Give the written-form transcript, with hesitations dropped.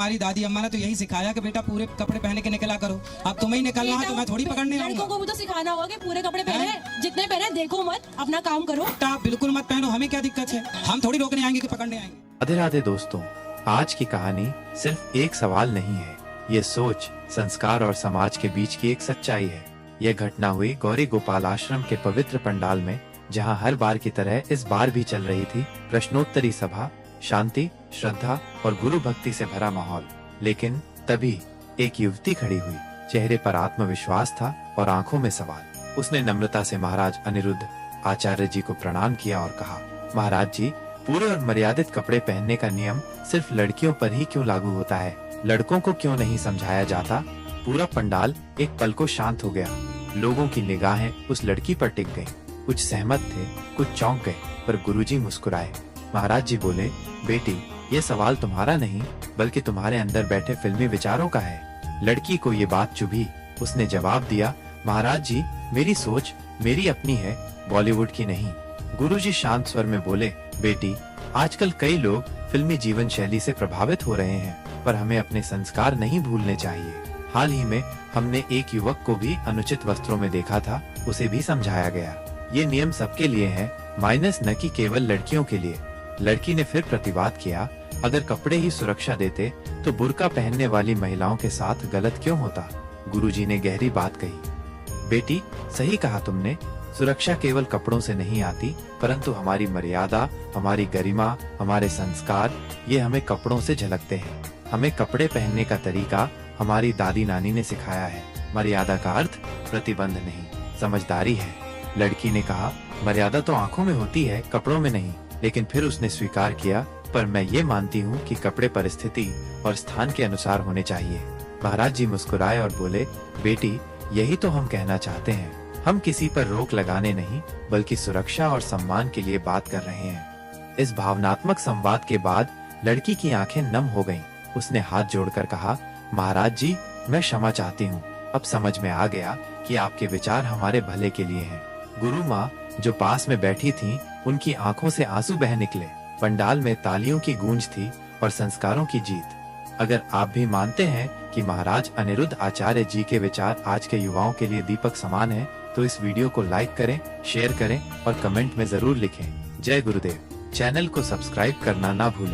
हमारी दादी अम्मा ने तो यही सिखाया कि बेटा पूरे कपड़े पहने के निकला करो। अब तुम्हें ही निकलना है तो मैं थोड़ी पकड़ने आऊंगा। लड़कों को भी तो सिखाना होगा कि पूरे कपड़े पहने, जितने पहने देखो मत, अपना काम करो। आप बिल्कुल मत पहनो, हमें क्या दिक्कत है, हम थोड़ी रोकने आएंगे कि पकड़ने आएंगे। राधे राधे दोस्तों, आज की कहानी सिर्फ एक सवाल नहीं है, ये सोच, संस्कार और समाज के बीच की एक सच्चाई है। यह घटना हुई गौरी गोपाल आश्रम के पवित्र पंडाल में, जहां हर बार की तरह इस बार भी चल रही थी प्रश्नोत्तरी सभा। शांति, श्रद्धा और गुरु भक्ति से भरा माहौल। लेकिन तभी एक युवती खड़ी हुई। चेहरे पर आत्मविश्वास था और आंखों में सवाल। उसने नम्रता से महाराज अनिरुद्ध आचार्य जी को प्रणाम किया और कहा, महाराज जी, पूरे और मर्यादित कपड़े पहनने का नियम सिर्फ लड़कियों पर ही क्यों लागू होता है? लड़कों को क्यों नहीं समझाया जाता? पूरा पंडाल एक पल को शांत हो गया। लोगों की निगाहें उस लड़की पर टिक गईं। कुछ सहमत थे, कुछ चौंक गए, पर गुरुजी मुस्कुराए। महाराज जी बोले, बेटी, ये सवाल तुम्हारा नहीं बल्कि तुम्हारे अंदर बैठे फिल्मी विचारों का है। लड़की को ये बात चुभी। उसने जवाब दिया, महाराज जी, मेरी सोच मेरी अपनी है, बॉलीवुड की नहीं। गुरुजी शांत स्वर में बोले, बेटी, आजकल कई लोग फिल्मी जीवन शैली से प्रभावित हो रहे हैं, पर हमें अपने संस्कार नहीं भूलने चाहिए। हाल ही में हमने एक युवक को भी अनुचित वस्त्रों में देखा था, उसे भी समझाया गया। ये नियम सबके लिए है, माइनस न कि केवल लड़कियों के लिए। लड़की ने फिर प्रतिवाद किया, अगर कपड़े ही सुरक्षा देते तो बुर्का पहनने वाली महिलाओं के साथ गलत क्यों होता? गुरुजी ने गहरी बात कही, बेटी, सही कहा तुमने। सुरक्षा केवल कपड़ों से नहीं आती, परंतु हमारी मर्यादा, हमारी गरिमा, हमारे संस्कार, ये हमें कपड़ों से झलकते हैं। हमें कपड़े पहनने का तरीका हमारी दादी नानी ने सिखाया है। मर्यादा का अर्थ प्रतिबंध नहीं, समझदारी है। लड़की ने कहा, मर्यादा तो आंखों में होती है, कपड़ों में नहीं। लेकिन फिर उसने स्वीकार किया, पर मैं ये मानती हूँ कि कपड़े परिस्थिति और स्थान के अनुसार होने चाहिए। महाराज जी मुस्कुराए और बोले, बेटी, यही तो हम कहना चाहते हैं। हम किसी पर रोक लगाने नहीं, बल्कि सुरक्षा और सम्मान के लिए बात कर रहे हैं। इस भावनात्मक संवाद के बाद लड़की की आंखें नम हो गईं। उसने हाथ जोड़कर कहा, महाराज जी, मैं क्षमा चाहती हूँ। अब समझ में आ गया कि आपके विचार हमारे भले के लिए हैं। गुरु माँ, जो पास में बैठी थीं, उनकी आंखों से आंसू बह निकले। पंडाल में तालियों की गूंज थी और संस्कारों की जीत। अगर आप भी मानते हैं कि महाराज अनिरुद्ध आचार्य जी के विचार आज के युवाओं के लिए दीपक समान है, तो इस वीडियो को लाइक करें, शेयर करें और कमेंट में जरूर लिखें। जय गुरुदेव। चैनल को सब्सक्राइब करना ना भूलें।